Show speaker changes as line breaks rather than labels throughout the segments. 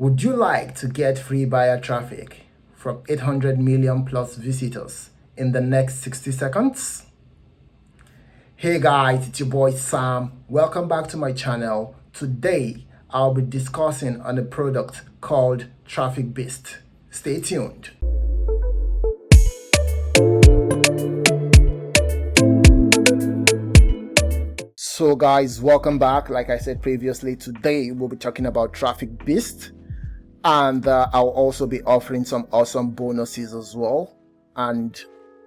Would you like to get free buyer traffic from 800 million plus visitors in the next 60 seconds? Hey guys, it's your boy Sam. Welcome back to my channel. Today, I'll be discussing on a product called Traffic Beast. Stay tuned. So guys, welcome back. Like I said previously, today we'll be talking about Traffic Beast, and I'll also be offering some awesome bonuses as well, and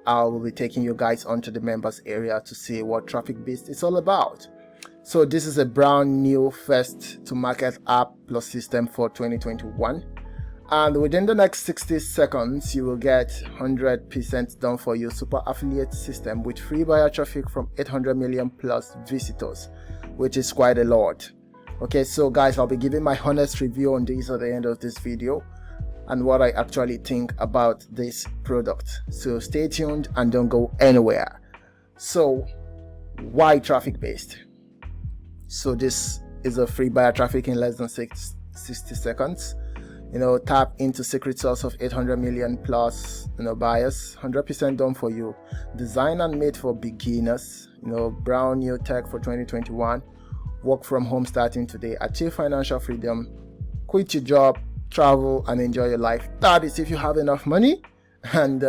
I will be taking you guys onto the members area to see what Traffic Beast is all about. So this is a brand new first to market app plus system for 2021, and within the next 60 seconds you will get 100% done for you super affiliate system with free buyer traffic from 800 million plus visitors, which is quite a lot. Okay, so guys, I'll be giving my honest review on this at the end of this video and what I actually think about this product. So stay tuned and don't go anywhere. So why Traffic Beast? So this is a free buyer traffic in less than 60 seconds. Tap into secret source of 800 million plus buyers, 100% done for you. Designed and made for beginners. Brand new tech for 2021. Work from home starting today. Achieve financial freedom. Quit your job, travel, and enjoy your life. That is if you have enough money, and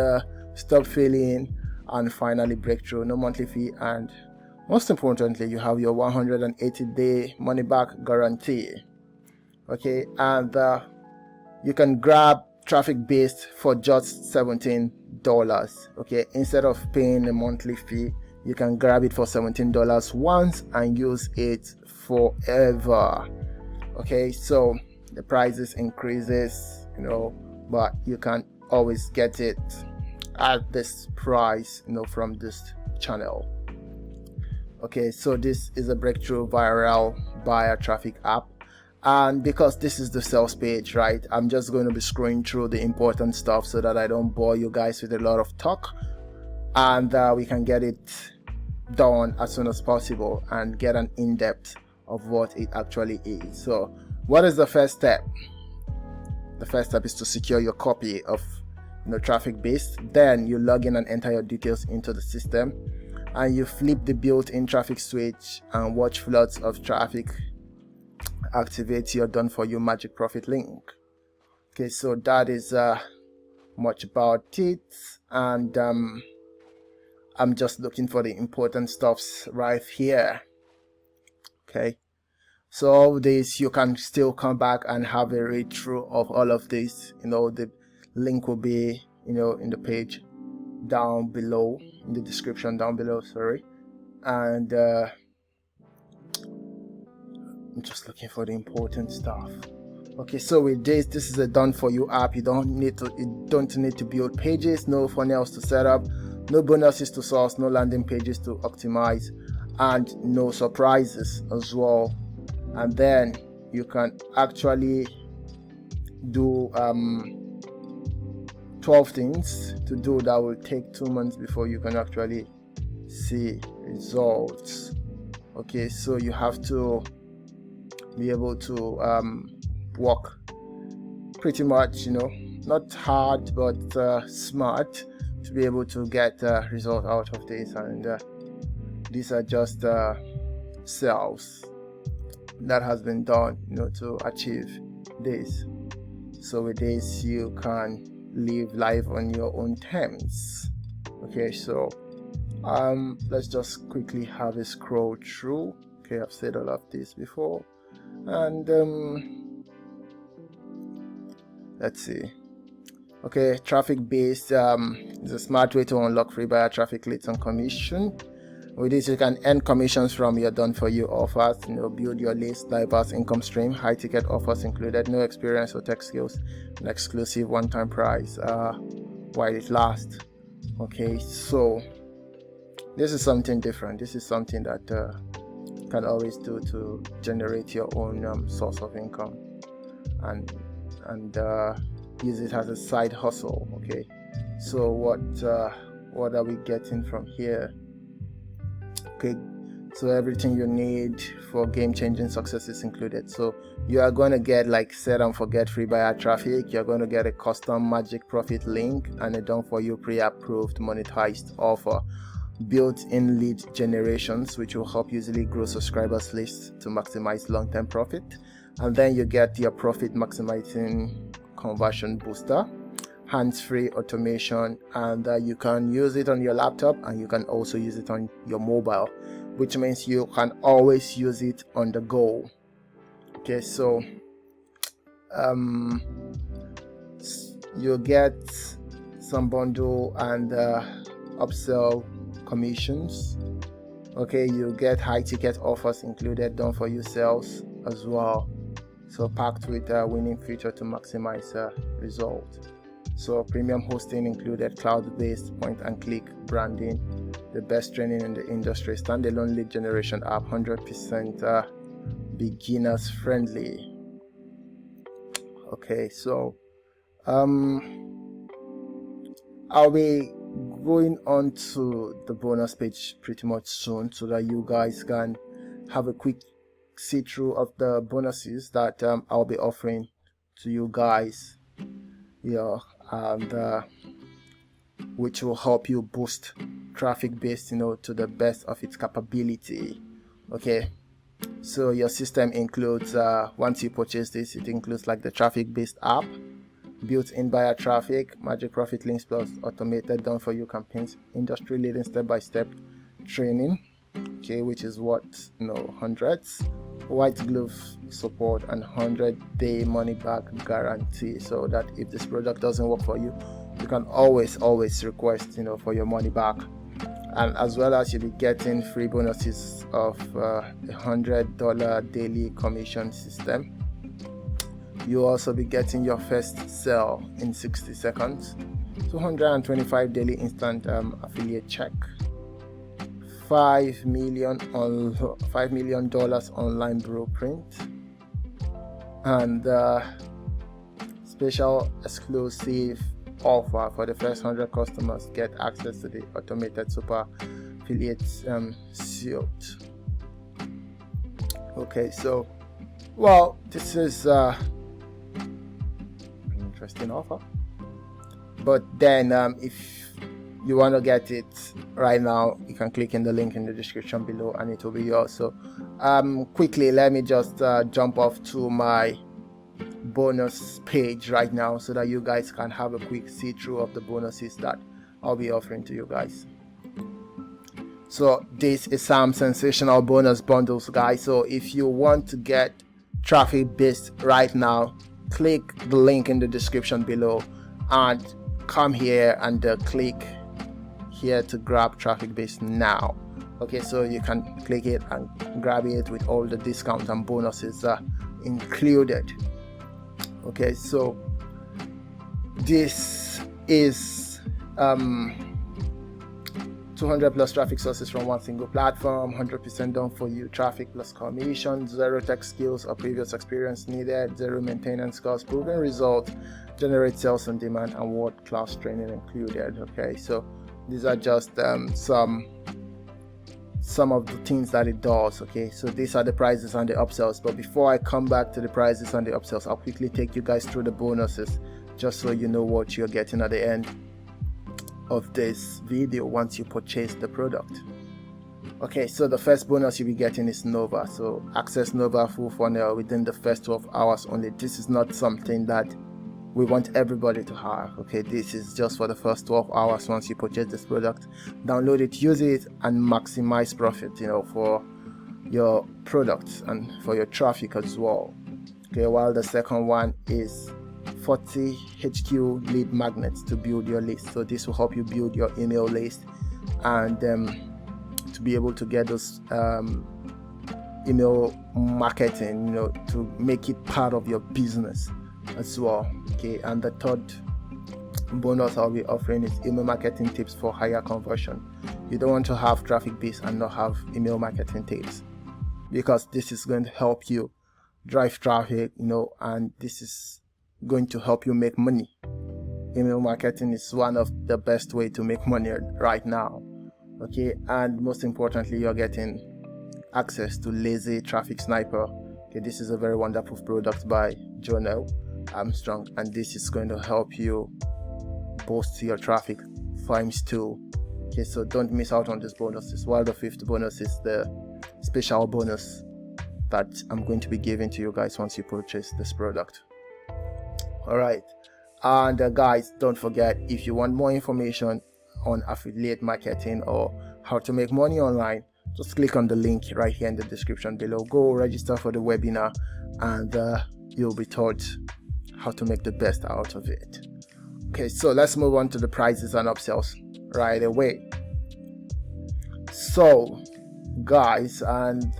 stop failing and finally break through. No monthly fee, and most importantly, you have your 180-day money back guarantee. Okay, and you can grab Traffic Beast for just $17. Okay, instead of paying a monthly fee, you can grab it for $17 once and use it forever. Okay, so the prices increases, but you can always get it at this price, from this channel. Okay, so this is a breakthrough viral buyer traffic app, and because this is the sales page, right, I'm just going to be scrolling through the important stuff so that I don't bore you guys with a lot of talk, and we can get it done as soon as possible and get an in-depth of what it actually is. So what is the first step? The first step is to secure your copy of Traffic Beast. Then you log in and enter your details into the system, and you flip the built-in traffic switch and watch floods of traffic activate your done for you magic profit link. Okay, so that is much about it, and I'm just looking for the important stuffs right here. Okay, so all this you can still come back and have a read through of all of this. The link will be in the page down below, in the description down below, sorry. And I'm just looking for the important stuff. Okay, so with this is a done for you app. You don't need to build pages, no funnels to set up, no bonuses to source, no landing pages to optimize, and no surprises as well. And then you can actually do 12 things to do that will take 2 months before you can actually see results. Okay, so you have to be able to work pretty much, not hard but smart, to be able to get result out of this. And these are just cells that has been done to achieve this. So with this you can live life on your own terms. Okay, so let's just quickly have a scroll through. Okay, I've said all of this before, and let's see. Okay, Traffic Beast is a smart way to unlock free buyer traffic, leads, and commission. With this, you can earn commissions from your done for you offers, build your list, diverse income stream, high ticket offers included, no experience or tech skills, an exclusive one-time price while it lasts. Okay, so this is something different. This is something that you can always do to generate your own source of income and use it as a side hustle. Okay, so what are we getting from here? Okay, So everything you need for game-changing success is included. So you are going to get like set and forget free buyer traffic. You're going to get a custom Magic Profit link and a done for you pre-approved monetized offer, built-in lead generations, which will help you easily grow subscribers list to maximize long-term profit. And then you get your profit maximizing conversion booster, hands-free automation, and you can use it on your laptop and you can also use it on your mobile, which means you can always use it on the go. Okay, so you get some bundle and upsell commissions. Okay, you get high ticket offers included, done for you sales as well, so packed with a winning feature to maximize result. So premium hosting included, cloud-based point and click branding, the best training in the industry, standalone lead generation app, 100% beginners friendly. Okay, so I'll be going on to the bonus page pretty much soon, so that you guys can have a quick see through of the bonuses that I'll be offering to you guys, and which will help you boost traffic based, to the best of its capability. Okay, so your system includes, once you purchase this, it includes like the traffic based app, built-in buyer traffic, Magic Profit links plus automated done for you campaigns, industry leading step-by-step training, okay, which is what, hundreds, white glove support, and 100-day money back guarantee, so that if this product doesn't work for you, you can always request for your money back. And as well as you'll be getting free bonuses of $100 daily commission system. You'll also be getting your first sale in 60 seconds, 225 daily instant affiliate check, $5 million online blueprint, and special exclusive offer for the first 100 customers, get access to the automated super affiliate suite. Okay, so this is an interesting offer, but then if you want to get it right now, you can click in the link in the description below and it will be yours. So quickly, let me just jump off to my bonus page right now, so that you guys can have a quick see through of the bonuses that I'll be offering to you guys. So this is some sensational bonus bundles, guys. So if you want to get Traffic Beast right now, click the link in the description below and come here and click here to grab Traffic Beast now. Okay, so you can click it and grab it with all the discounts and bonuses included. Okay, so this is 200 plus traffic sources from one single platform, 100% done for you traffic plus commission, zero tech skills or previous experience needed, zero maintenance costs, proven result, generate sales on demand, and world-class training included. Okay, so these are just some of the things that it does. Okay, so these are the prices and the upsells, but before I come back to the prices and the upsells, I'll quickly take you guys through the bonuses, just so you know what you're getting at the end of this video once you purchase the product. Okay, so the first bonus you'll be getting is Nova. So access Nova full funnel within the first 12 hours only. This is not something that we want everybody to have. Okay, this is just for the first 12 hours once you purchase this product. Download it, use it, and maximize profit, for your products and for your traffic as well. Okay, while the second one is 40 HQ lead magnets to build your list. So this will help you build your email list and to be able to get those email marketing, to make it part of your business as well. Okay, and the third bonus I'll be offering is email marketing tips for higher conversion. You don't want to have Traffic Beast and not have email marketing tips, because this is going to help you drive traffic, and this is going to help you make money. Email marketing is one of the best way to make money right now. Okay, and most importantly, you're getting access to Lazy Traffic Sniper. Okay, this is a very wonderful product by Jonel Armstrong, and this is going to help you boost your traffic times 2. Okay, so don't miss out on these bonuses. While the 5th bonus is the special bonus that I'm going to be giving to you guys once you purchase this product. Alright, and guys, don't forget, if you want more information on affiliate marketing or how to make money online, just click on the link right here in the description below. Go register for the webinar, and you'll be taught how to make the best out of it. Okay, so let's move on to the prices and upsells right away. So guys, and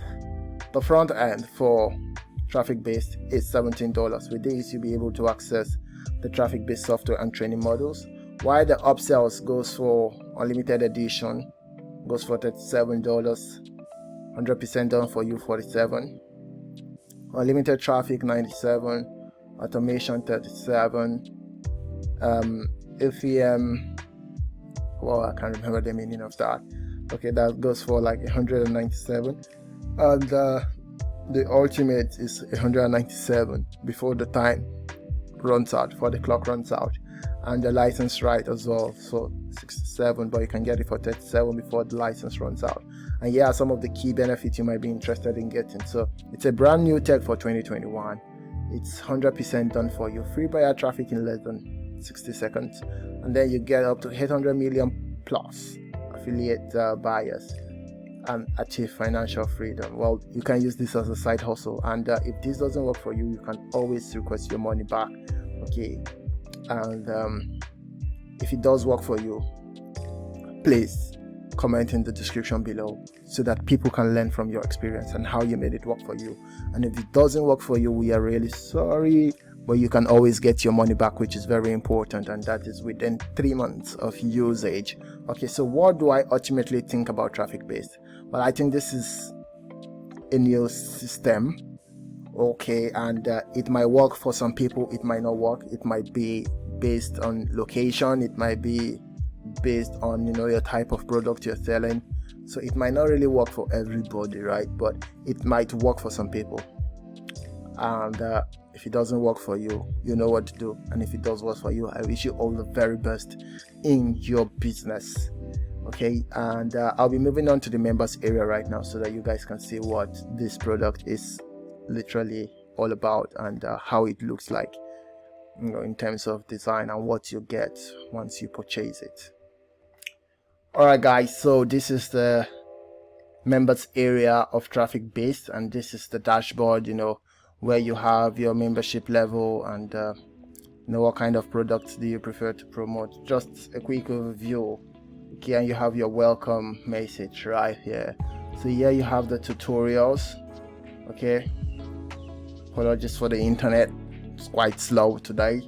the front end for traffic based is $17. With this, you'll be able to access the traffic based software and training modules, while the upsells goes for unlimited edition, goes for $37, 100% done for you $47, unlimited traffic $97, automation $37, AFM, well, I can't remember the meaning of that. Okay, that goes for like $197, and the ultimate is $197 before the time runs out, before the clock runs out, and the license right as well, so $67, but you can get it for $37 before the license runs out. And yeah, some of the key benefits you might be interested in getting. So it's a brand new tech for 2021. It's 100% done for you, free buyer traffic in less than 60 seconds, and then you get up to 800 million plus affiliate buyers and achieve financial freedom. Well, you can use this as a side hustle, and if this doesn't work for you, you can always request your money back. Okay, and if it does work for you, please comment in the description below so that people can learn from your experience and how you made it work for you. And if it doesn't work for you, we are really sorry, but you can always get your money back, which is very important, and that is within 3 months of usage. Okay, so what do I ultimately think about traffic based? Well, I think this is a new system. Okay, and it might work for some people, it might not work. It might be based on location, it might be based on, you know, your type of product you're selling, so it might not really work for everybody, right? But it might work for some people, and if it doesn't work for you, you know what to do. And if it does work for you, I wish you all the very best in your business. Okay, and I'll be moving on to the members area right now so that you guys can see what this product is literally all about, and how it looks like, you know, in terms of design, and what you get once you purchase it. Alright guys, so this is the members area of traffic based, and this is the dashboard, you know, where you have your membership level and you know, what kind of products do you prefer to promote. Just a quick overview. Okay, and you have your welcome message right here. So here you have the tutorials. Okay, apologies for the internet, it's quite slow today,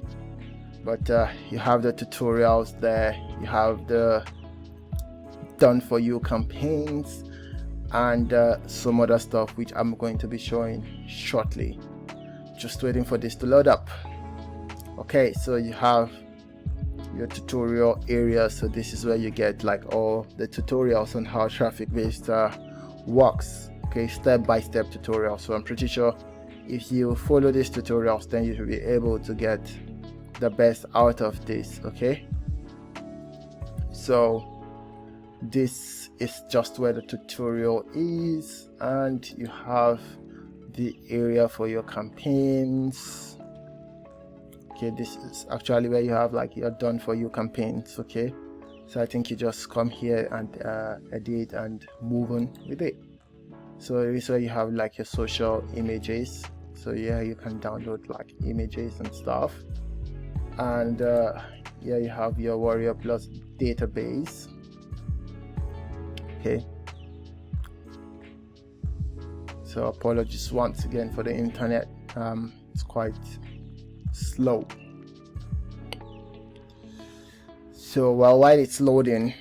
but you have the tutorials there. You have the done for you campaigns and some other stuff which I'm going to be showing shortly. Just waiting for this to load up. Okay, so you have your tutorial area. So this is where you get like all the tutorials on how traffic based works. Okay, step-by-step tutorial. So I'm pretty sure if you follow these tutorials, then you will be able to get the best out of this. Okay, so this is just where the tutorial is, and you have the area for your campaigns. Okay, this is actually where you have like your done for you campaigns. Okay, so I think you just come here and edit and move on with it. So this is where you have like your social images. So yeah, you can download like images and stuff, and yeah, you have your Warrior Plus database. Okay, so apologies once again for the internet, it's quite slow. So while it's loading,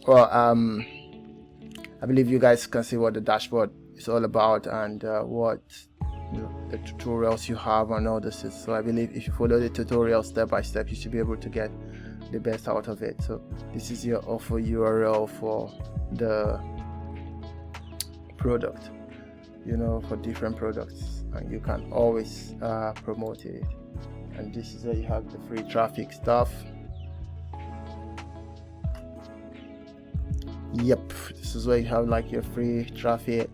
well, I believe you guys can see what the dashboard is all about, and what, you know, the tutorials you have and all this is. So I believe if you follow the tutorial step by step, you should be able to get the best out of it. So this is your offer URL for the product, for different products, and you can always promote it. And this is where you have the free traffic stuff. Yep, this is where you have like your free traffic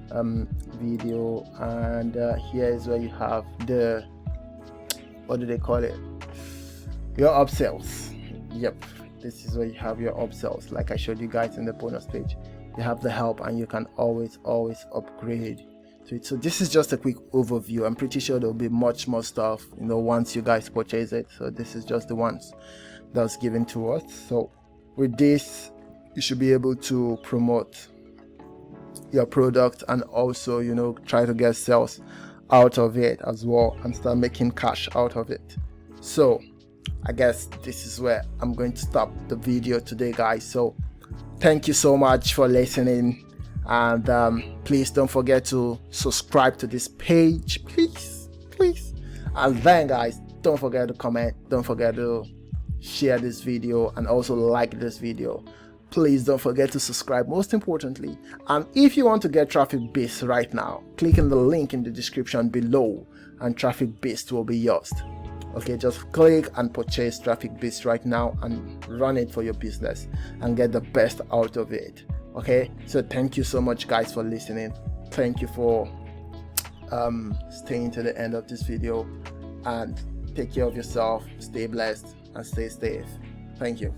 video, and here is where you have the, what do they call it, your upsells. Yep, this is where you have your upsells, like I showed you guys in the bonus page. You have the help, and you can always upgrade to it. So this is just a quick overview. I'm pretty sure there'll be much more stuff once you guys purchase it. So this is just the ones that's given to us. So with this, you should be able to promote your product, and also try to get sales out of it as well, and start making cash out of it. So I guess this is where I'm going to stop the video today, guys. So thank you so much for listening, and please don't forget to subscribe to this page, please. And then guys, don't forget to comment, don't forget to share this video, and also like this video. Please don't forget to subscribe, most importantly. And if you want to get Traffic Beast right now, click on the link in the description below, and Traffic Beast will be yours. Okay, just click and purchase Traffic Beast right now and run it for your business and get the best out of it. Okay, so thank you so much guys for listening. Thank you for staying to the end of this video, and take care of yourself, stay blessed and stay safe. Thank you.